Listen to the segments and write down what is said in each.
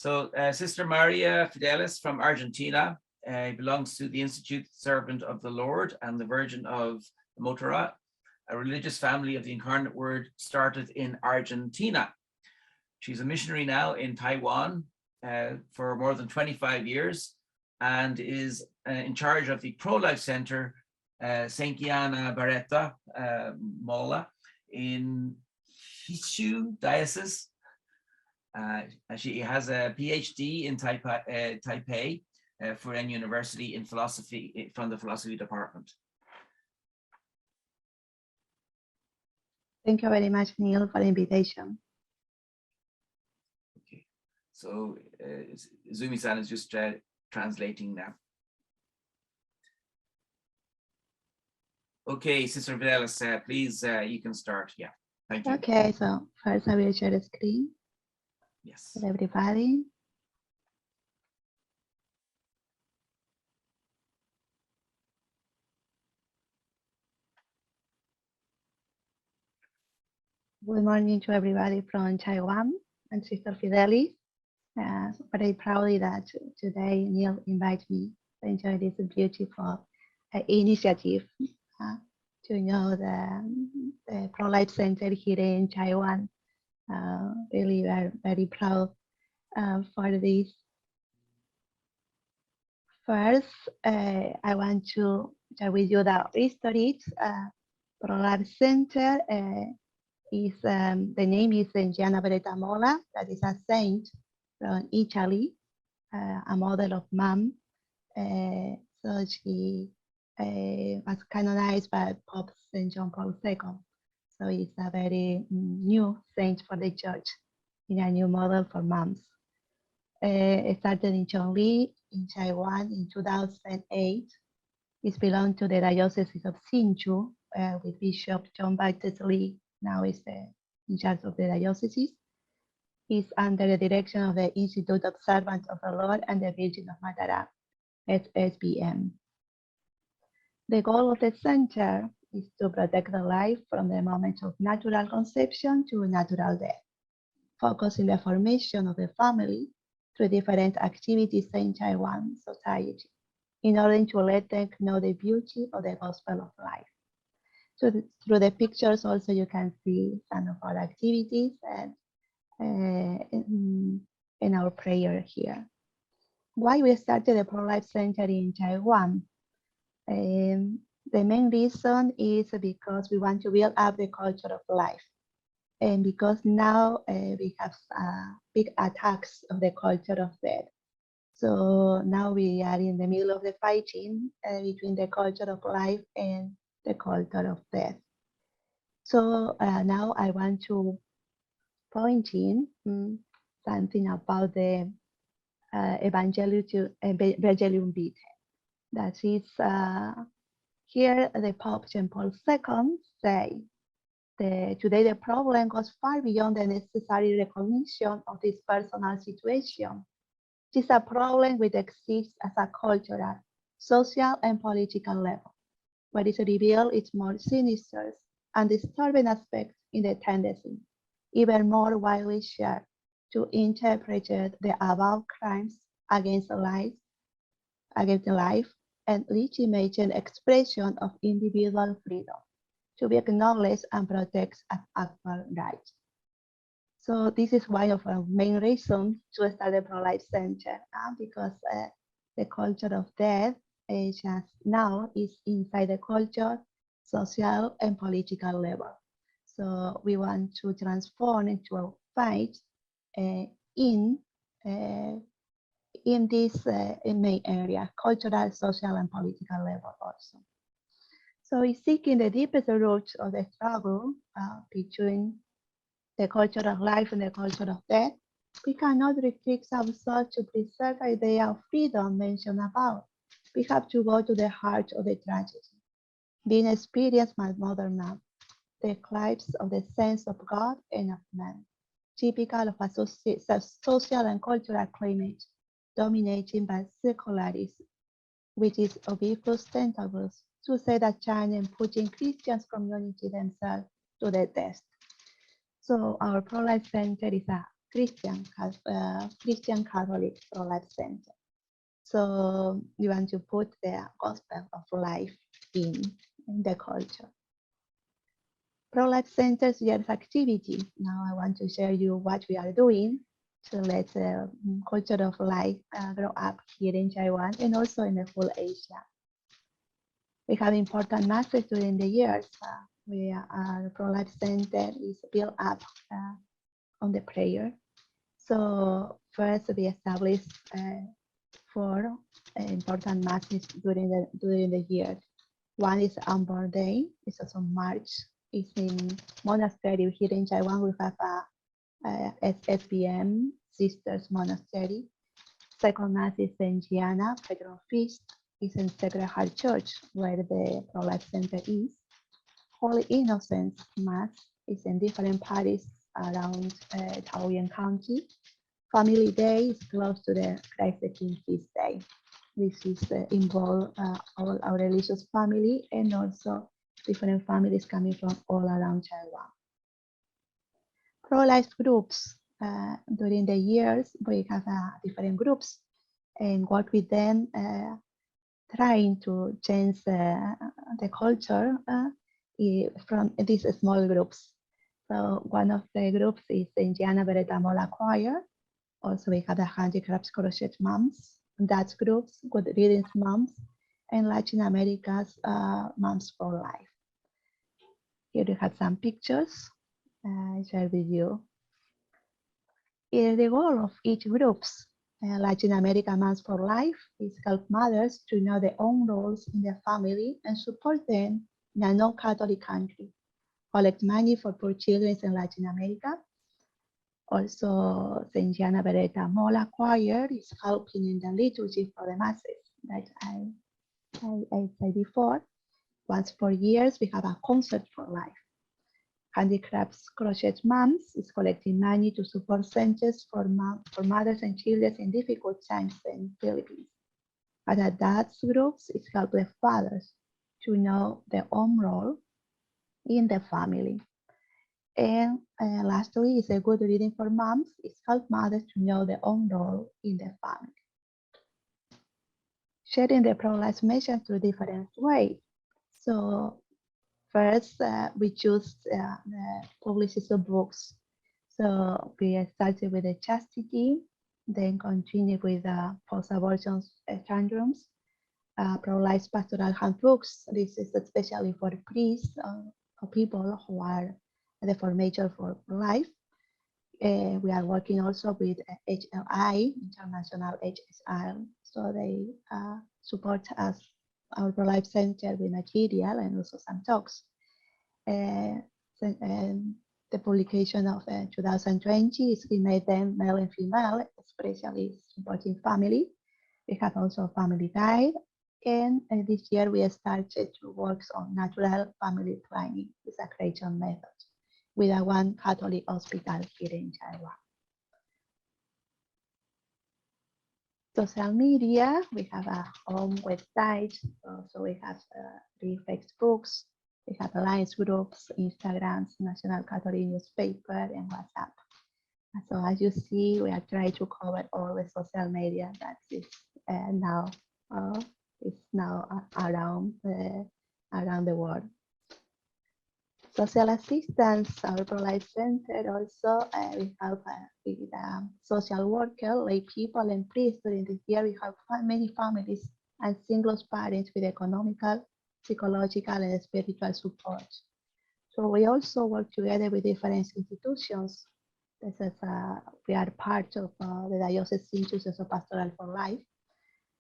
So Sister Maria Fidelis from Argentina belongs to the Institute Servant of the Lord and the Virgin of Matara, a religious family of the Incarnate Word started in Argentina. She's a missionary now in Taiwan for more than 25 years and is in charge of the Pro-Life Center, St. Gianna, Beretta, Molla, in Hsinchu Diocese. She has a PhD in Taipei for a university in philosophy from the philosophy department. Thank you very much, Neil, for the invitation. Okay, so Zumi-san is just translating now. Okay, Sister Fidelis, please, you can start. Yeah, thank you. Okay, so first I will share the screen. Yes. With everybody. Good morning to everybody from Taiwan and Sister Fidelis. Very proudly that today Neil invited me to enjoy this beautiful initiative to know the Pro-Life Center here in Taiwan. Really very proud for this. First, I want to share with you the history. Pro-Life Center is the name is Gianna Beretta Molla, that is a saint from Italy, a model of mom. So she was canonized by Pope St. John Paul II. So it's a very new saint for the church, in a new model for moms. It started in Chongli in Taiwan in 2008. It belongs to the Dioceses of Hsinchu with Bishop John Baptist Lee. Now is in charge of the diocese. It's under the direction of the Institute of Servants of the Lord and the Virgin of Matara, SSBM. The goal of the center is to protect the life from the moment of natural conception to natural death, focusing the formation of the family through different activities in Taiwan society, in order to let them know the beauty of the gospel of life. So through the pictures also you can see some of our activities and in our prayer here. Why we started the Pro-Life Center in Taiwan? The main reason is because we want to build up the culture of life. And because now we have big attacks of the culture of death. So now we are in the middle of the fighting between the culture of life and the culture of death. So now I want to point in something about the Evangelium Vitae. That is, here the Pope John Paul II say, today the problem goes far beyond the necessary recognition of this personal situation. It is a problem which exists as a cultural, social, and political level, where it reveals its more sinister and disturbing aspects in the tendency, even more widely shared, to interpret the above crimes against life and legitimate an expression of individual freedom to be acknowledged and protected as actual rights. So this is one of our main reasons to start the Pro-Life Center, because the culture of death just now is inside the culture, social and political level. So we want to transform into a fight in this main area, cultural, social, and political level also. So it's seeking the deepest roots of the struggle between the culture of life and the culture of death. We cannot restrict ourselves to preserve the idea of freedom mentioned above. We have to go to the heart of the tragedy, being experienced by modern man, the eclipse of the sense of God and of man, typical of a social and cultural climate dominated by secularism, which is obvious tentacles to say that China and putting Christians community themselves to the test. So our Pro-Life Center is a Christian Catholic pro-life center. So we want to put the gospel of life in the culture. Pro-life centers year's activity. Now I want to share you what we are doing to let the culture of life grow up here in Taiwan and also in the whole Asia. We have important masses during the years. Our pro-life center is built up on the prayer. So first we established 4 important masses during the year. One is Unborn Day. It's also March. It's in monastery here in Taiwan. We have a SFBM Sisters Monastery. Second mass is in Gianna, Patron Feast. Is in Sacred Heart Church, where the pro-life center is. Holy Innocents Mass is in different parishes around Taoyuan County. Family Day is close to the Christ the King Feast Day. This is involve all our religious family and also different families coming from all around Taiwan. Pro-life groups. During the years, we have different groups and work with them trying to change the culture from these small groups. So one of the groups is in Gianna Beretta Molla choir. Also we have the Handicrafts Crochet Moms, Dutch groups, Good Readings Moms, and Latin America's Moms for Life. Here you have some pictures I share with you. The goal of each groups, Latin America Moms for Life, is help mothers to know their own roles in their family and support them in a non-Catholic country. Collect money for poor children in Latin America. Also, St. Gianna Beretta Molla choir is helping in the liturgy for the masses that I said before. Once per year, we have a concert for life. Handicrafts Crochet Moms is collecting money to support centers for mothers and children in difficult times in Philippines. Other Dutch groups is help the fathers to know their own role in the family. And lastly, is a good reading for moms. It's help mothers to know their own role in the family. Sharing the pro-life message through different ways. So first, we choose the publishers of books. So we started with the chastity, then continue with the post-abortion syndromes, pro-life pastoral handbooks. This is especially for priests or people who are the formator for life. We are working also with HLI, International HSI, so they support us, our pro-life center, with material and also some talks. The publication of 2020 is we made them male and female, especially supporting family. We have also a family guide, and this year we started to work on natural family planning with a creation method with a one Catholic hospital here in Taiwan. Social media, we have a home website, so we have 3 Facebooks, we have alliance groups, Instagrams, National Catholic newspaper, and WhatsApp. So as you see, we are trying to cover all the social media that is now around the world. Social assistance, our pro-life center also, we help with social worker, lay people and priests. During the year, we have many families and single parents with economical, psychological, and spiritual support. So we also work together with different institutions. This is, we are part of the Dioceses of Hsinchu Pastoral for Life,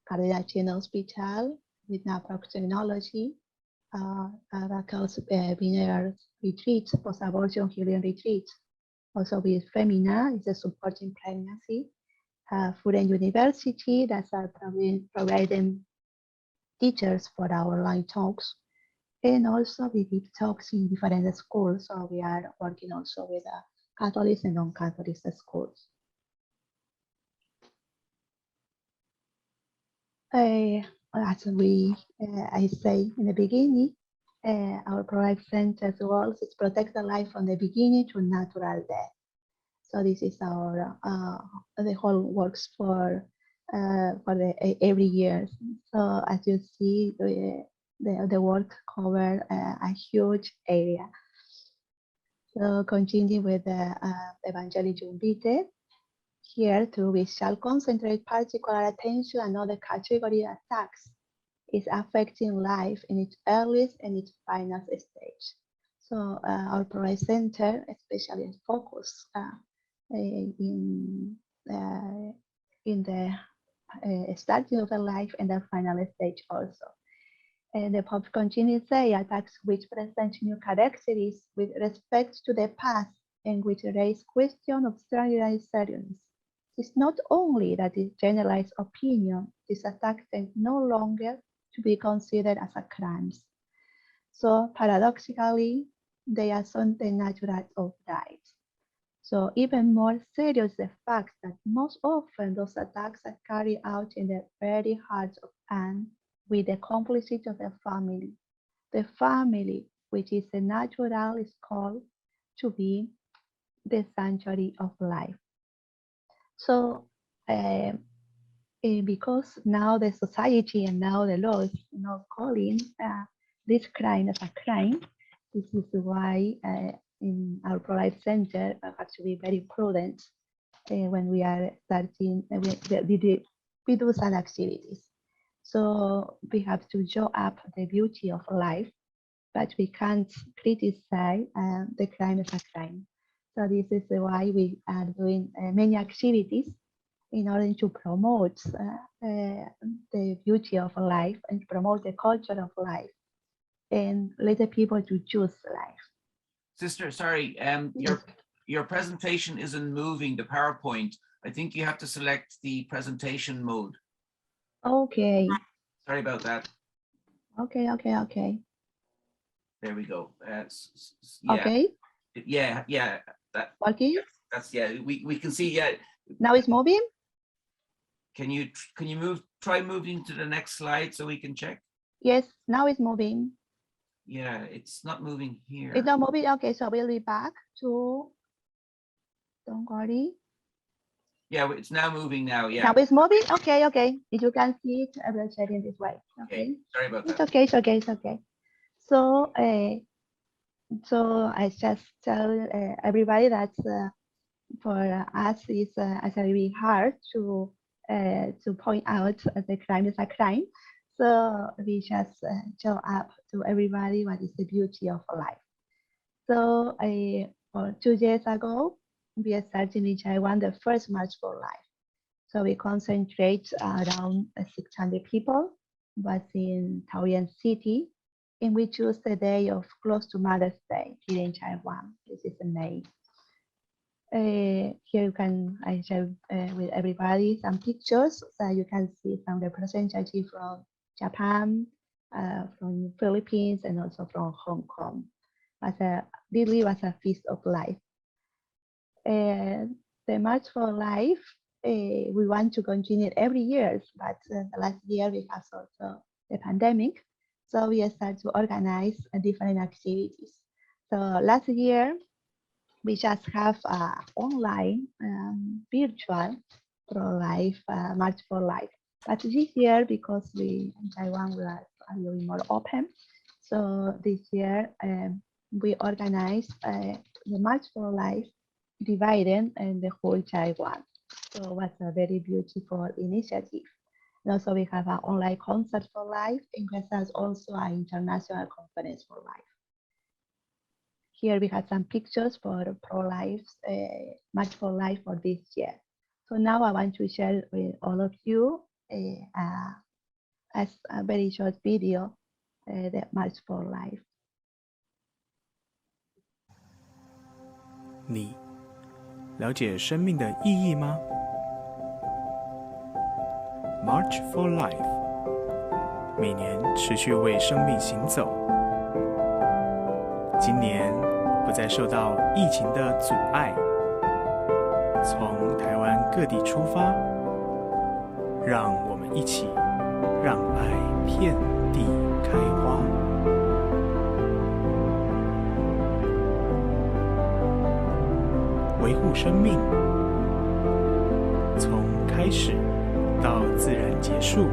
Cardinal Hospital with Proctology, Vinegar Retreat, post-abortion healing retreat. Also with Femina, is a supporting pregnancy. Food and University, that's providing teachers for our online talks. And also we give talks in different schools. So we are working also with Catholic and non-Catholic schools. As I say in the beginning, our pro-life center's goal is protect the life from the beginning to natural death. So this is our the whole works for every year. So as you see, the work cover a huge area. So continue with the Evangelium Vitae. Here too, we shall concentrate particular attention on another category of attacks is affecting life in its earliest and its final stage. So our Pro-Life Center especially focus in the starting of the life and the final stage also. And the Pope continues to say attacks which present new characteristics with respect to the past and which raise question of extraordinary seriousness. It's not only that it's generalized opinion, these attacks are no longer to be considered as a crimes. So paradoxically, they are something natural of rights. So even more serious the fact that most often those attacks are carried out in the very heart of man with the complicity of the family. The family, which is the natural, is called to be the sanctuary of life. So because now the society and now the law is not calling this crime as a crime, this is why in our Pro-Life Center we have to be very prudent when we are starting, we do some activities. So we have to show up the beauty of life, but we can't criticize the crime as a crime. So this is why we are doing many activities in order to promote the beauty of life and promote the culture of life and let the people to choose life. Sister, sorry, your presentation isn't moving, the PowerPoint. I think you have to select the presentation mode. Okay. Sorry about that. Okay. There we go. Yeah. Okay. Yeah. That, working? That's we can see, yeah. Now it's moving? Can you try moving to the next slide so we can check? Yes, now it's moving. Yeah, it's not moving here. It's not moving. Okay, so we'll be back to, don't worry. Yeah, it's now moving now. Yeah. Now it's moving. Okay. If you can see it, I will share it this way. Okay. Sorry about that. It's okay. So, so I just tell everybody that for us it's really hard to point out the crime is a crime. So we just show up to everybody what is the beauty of life. So 2 years ago, we started in Taiwan the first March for Life. So we concentrate around 600 people, but in Taoyuan City, and we choose the day of close to Mother's Day here in Taiwan. This is in May. Here I share with everybody some pictures so you can see some representatives from Japan, from Philippines, and also from Hong Kong. Really was a feast of life. The March for Life, we want to continue every year, but the last year we have also the pandemic. So we start to organize different activities. So last year, we just have online virtual pro-life March for Life. But this year, because we in Taiwan we are a little more open, so this year we organized the March for Life divided in the whole Taiwan. So it was a very beautiful initiative. And also we have an online concert for life, and there's also an international conference for life. Here we have some pictures for pro-life, March for Life for this year. So now I want to share with all of you as a very short video, the March for Life. 你了解生命的意义吗？ March for Life 每年持续为生命行走。今年不再受到疫情的阻碍，从台湾各地出发，让我们一起让爱遍地开花。维护生命，从开始到自然结束。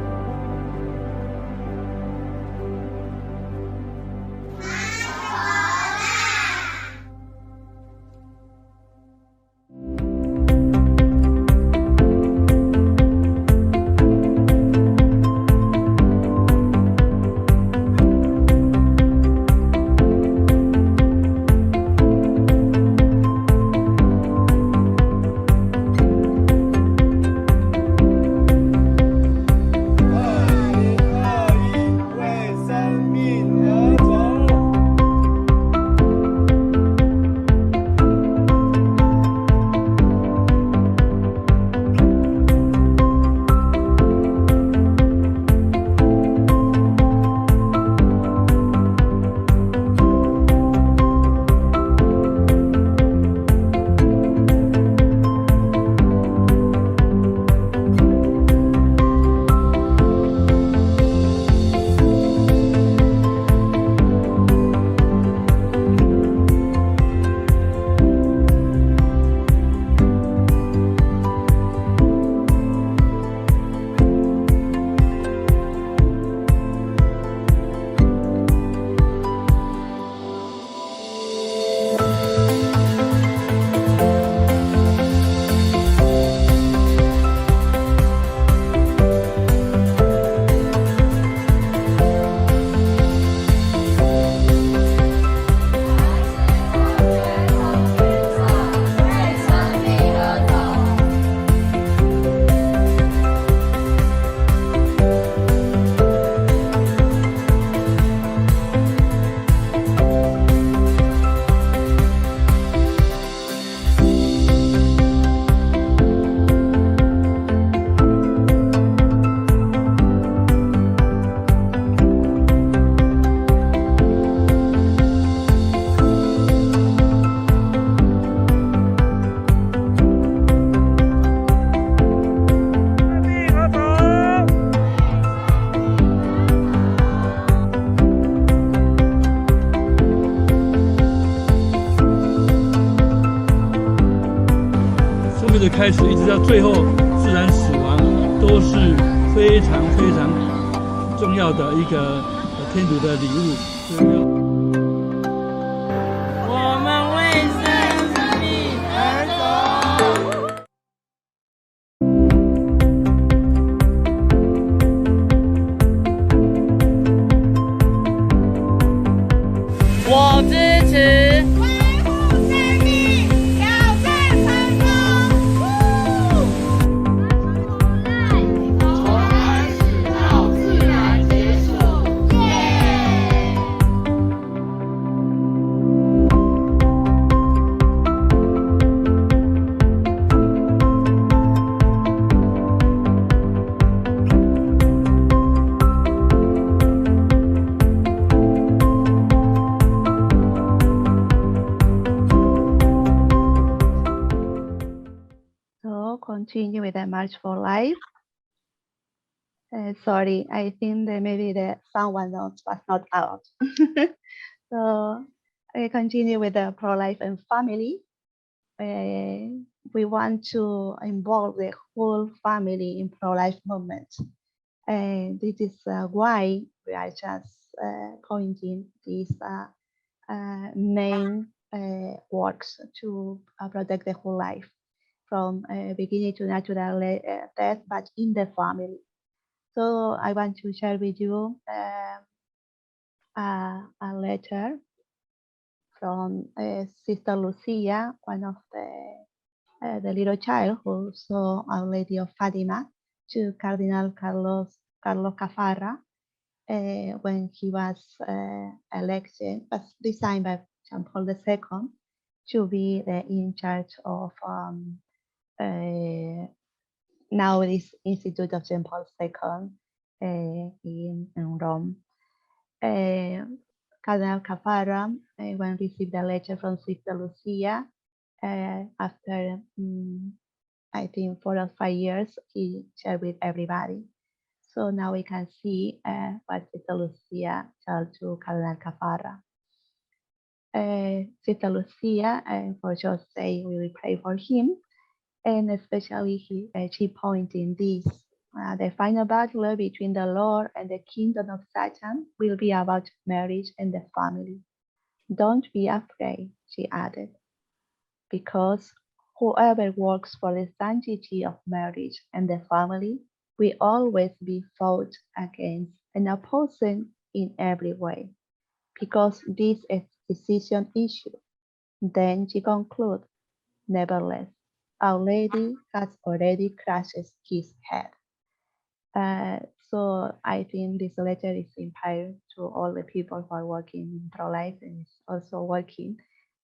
的开始一直到最后自然死亡，都是非常非常重要的一个天主的礼物。我们为生命而走。我支持。Continue with the March for Life. Sorry, I think that maybe the someone else was not out. So I continue with the pro-life and family. We want to involve the whole family in pro-life movement. This is why we are just pointing these main works to protect the whole life, from beginning to natural death, but in the family. So I want to share with you a letter from Sister Lucia, one of the little child who saw Our Lady of Fatima, to Cardinal Carlos Cafarra when he was elected, but designed by John Paul II, to be the in charge of now this Institute of John Paul II in Rome. Cardinal Cafarra, when received a letter from Sister Lucia, after I think 4 or 5 years, he shared with everybody. So now we can see what Sister Lucia told to Cardinal Cafarra. Sister Lucia, for just say we will pray for him. And especially she pointing this. The final battle between the Lord and the kingdom of Satan will be about marriage and the family. Don't be afraid, she added, because whoever works for the sanctity of marriage and the family will always be fought against and opposed in every way, because this is a decision issue. Then she concludes, nevertheless, Our Lady has already crushed his head. So I think this letter is inspired to all the people who are working in pro-life and is also working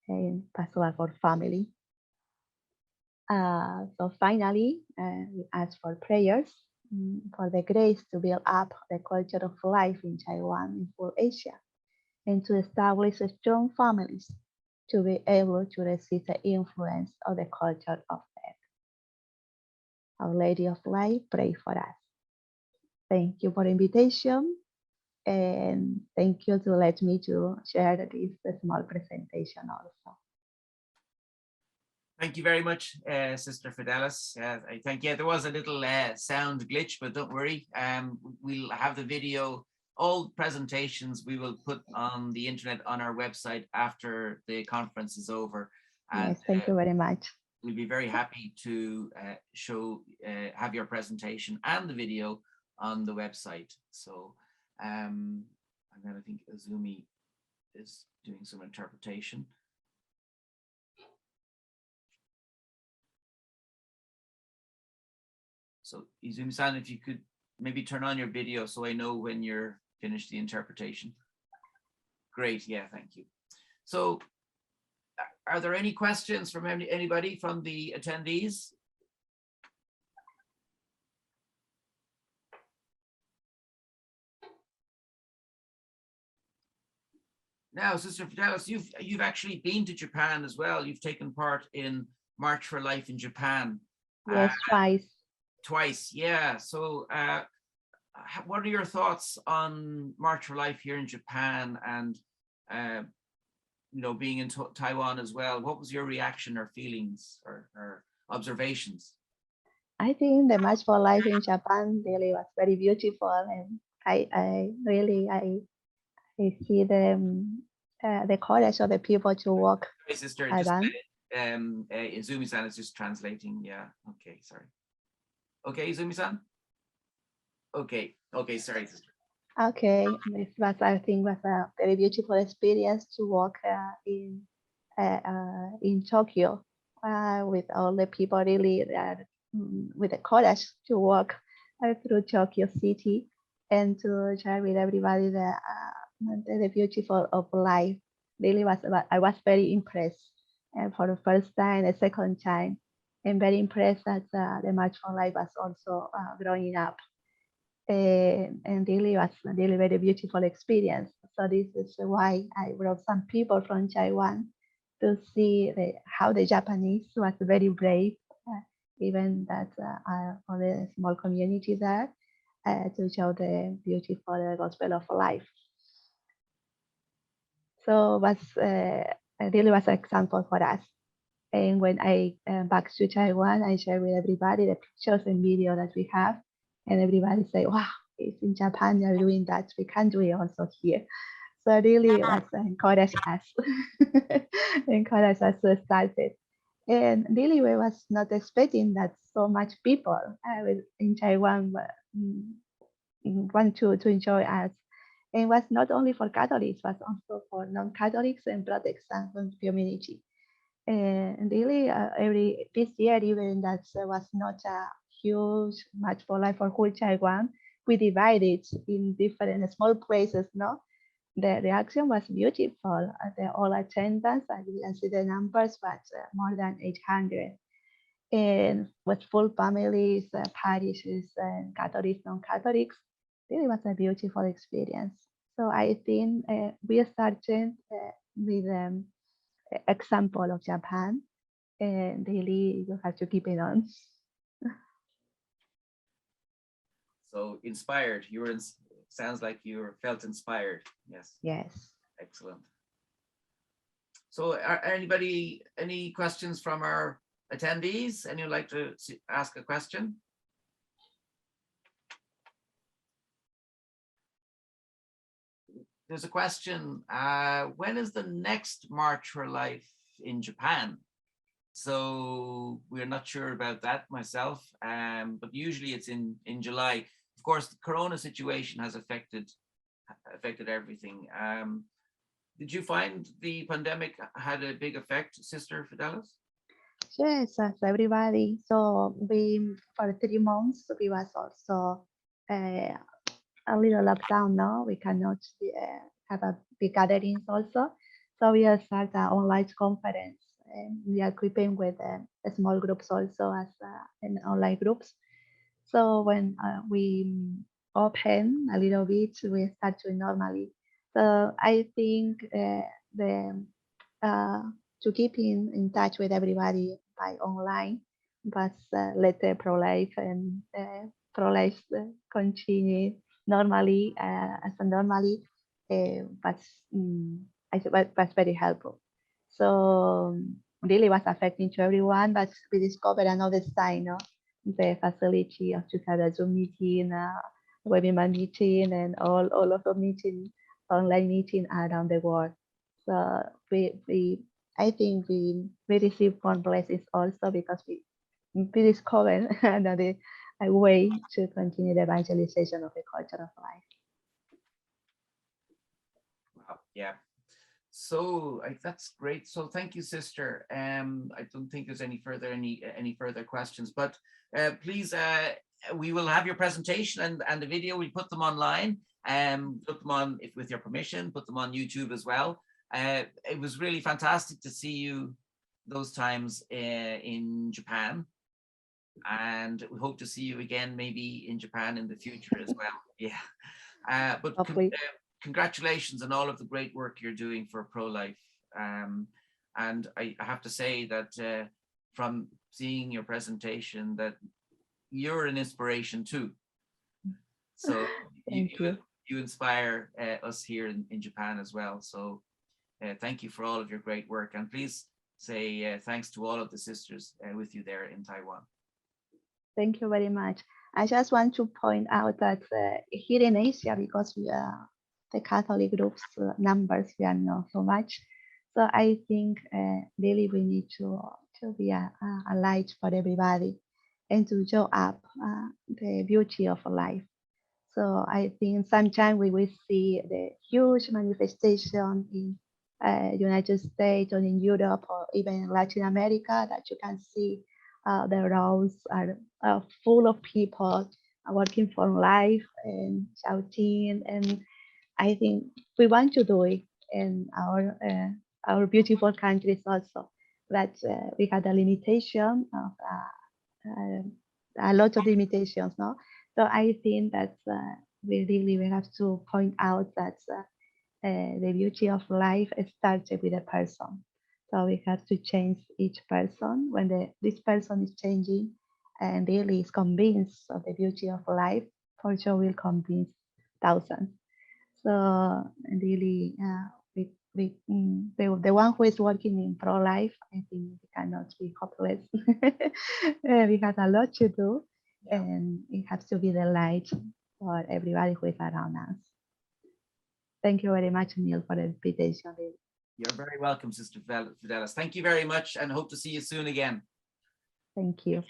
in pastoral for family. So finally, we ask for prayers for the grace to build up the culture of life in Taiwan and full Asia, and to establish strong families to be able to resist the influence of the culture of death. Our Lady of Life, pray for us. Thank you for the invitation, and thank you to let me to share this small presentation also. Thank you very much, Sister Fidelis. I think, yeah, there was a little sound glitch, but don't worry. We'll have the video, all presentations we will put on the internet on our website after the conference is over. And, yes, thank you very much. We'll be very happy to have your presentation and the video on the website. So, and then I think Azumi is doing some interpretation. So Izumi-san, if you could maybe turn on your video so I know when you're finished the interpretation. Great, yeah, thank you. So are there any questions from anybody from the attendees? Now, Sister Fidelis, you've actually been to Japan as well. You've taken part in March for Life in Japan. Yes, twice. Twice, yeah. So what are your thoughts on March for Life here in Japan and, you know, being in Taiwan as well? What was your reaction or feelings or observations? I think the March for Life in Japan really was very beautiful, and I really see the courage of the people to walk. Hey, sister, Taiwan. Izumi-san is just translating. Yeah. Okay. Sorry. Okay, Izumi-san. Okay. Okay. Sorry, sister. Okay, this was, I think, was a very beautiful experience to walk in Tokyo with all the people really with the courage to walk through Tokyo City and to share with everybody the beautiful of life. Really I was very impressed, and for the first time, the second time, and very impressed that the March for Life was also growing up. And really was a really very beautiful experience. So this is why I brought some people from Taiwan to see how the Japanese was very brave, even that for the small community there, to show the beautiful gospel of life. So was really was an example for us. And when I back to Taiwan, I share with everybody the pictures and video that we have. And everybody say, wow, it's in Japan, they're doing that. We can do it also here. So really was encourage us, encourage us to start it. And really we was not expecting that so much people in Taiwan want to enjoy us. And it was not only for Catholics, but also for non-Catholics and Protestant community. And really this year, even that was not a huge March for Life for whole Taiwan, we divided in different small places, no? The reaction was beautiful. The all attendance, I didn't see the numbers, but more than 800. And with full families, parishes, and Catholics, non-Catholics, really was a beautiful experience. So I think we started with example of Japan, and really you have to keep it on. So inspired, you were sounds like you felt inspired. Yes. Yes. Excellent. So any questions from our attendees? Anyone like to ask a question? There's a question, when is the next March for Life in Japan? So we're not sure about that myself, but usually it's in July. Of course, the Corona situation has affected everything. Did you find the pandemic had a big effect, Sister Fidelis? Yes, as everybody. So we, for 3 months, we was also a little lockdown now. We cannot have a big gatherings also. So we are start an online conference, and we are equipping with small groups also as in online groups. So when we open a little bit, we start to normally. So I think to keep in touch with everybody by online, but let the pro-life and pro-life continue normally as a normally, but I think was very helpful. So really was affecting to everyone, but we discovered another side, no? The facility of to have a Zoom meeting, webinar meeting, and all of the meeting, online meeting around the world. So I think we receive more blessings also because we discovered another way to continue the evangelization of the culture of life. Wow, yeah. So that's great. So thank you, Sister. I don't think there's any further questions, but please, we will have your presentation and the video. We put them online, put them on, if with your permission, put them on YouTube as well. It was really fantastic to see you those times in Japan, and we hope to see you again maybe in Japan in the future as well. Yeah, but congratulations on all of the great work you're doing for pro-life. And I have to say that from seeing your presentation that you're an inspiration too. So you inspire us here in Japan as well. So thank you for all of your great work, and please say thanks to all of the sisters with you there in Taiwan. Thank you very much. I just want to point out that here in Asia, because we are the Catholic groups numbers, we are not so much. So I think really we need to be a light for everybody and to show up the beauty of life. So I think sometimes we will see the huge manifestation in United States or in Europe or even in Latin America, that you can see the roads are full of people working for life and shouting. And I think we want to do it in our beautiful countries also, but we had a limitation of a lot of limitations, no? So I think that we have to point out that the beauty of life starts with a person. So we have to change each person. When this person is changing and really is convinced of the beauty of life, for sure will convince thousands. So really, the one who is working in pro-life, I think we cannot be hopeless. We have a lot to do, and it has to be the light for everybody who is around us. Thank you very much, Neil, for the invitation. You're very welcome, Sister Fidelis. Thank you very much, and hope to see you soon again. Thank you.